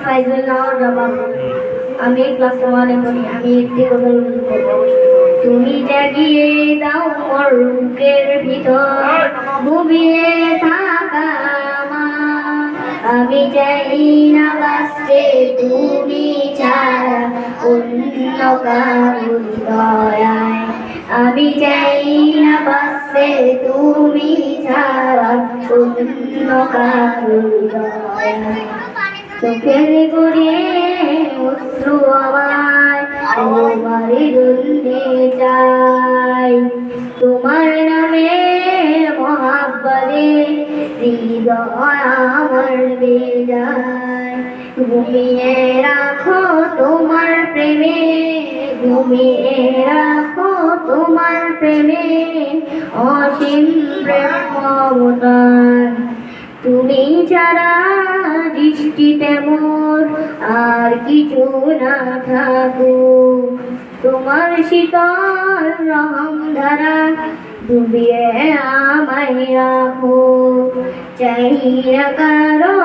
ফাইজুল নাওর জবাব আমি ক্লাস 1 এ পড়ি। আমি একটি কথা বলবো। তুমি জাগিয়ে দাও মোর বুকের ভিতর ডুবিয়ে থাকা আমার। আমি চাই না বাঁচতে তুমি ছাড়া অন্য কারোর দয়ায়। আমি চাই না বাঁচতে তুমি ছাড়া অন্য কারোর দয়ায়। চোখের গড়িয়ে অশ্রু আমার তোমারই জন্যে চাই। তোমার নামে মহাব্বতে হৃদয় আমার বেজায়। ঘুমিয়ে রাখো তোমার প্রেমে, ঘুমিয়ে রাখো তোমার প্রেমে অসীম প্রেম মমতায়। তুমি ছাড়া দৃষ্টিতে মোর আর কিছু না থাকুক। তোমার শীতল রহম ধারা ডুবিয়ে আমায় রাখো। চাই না কারো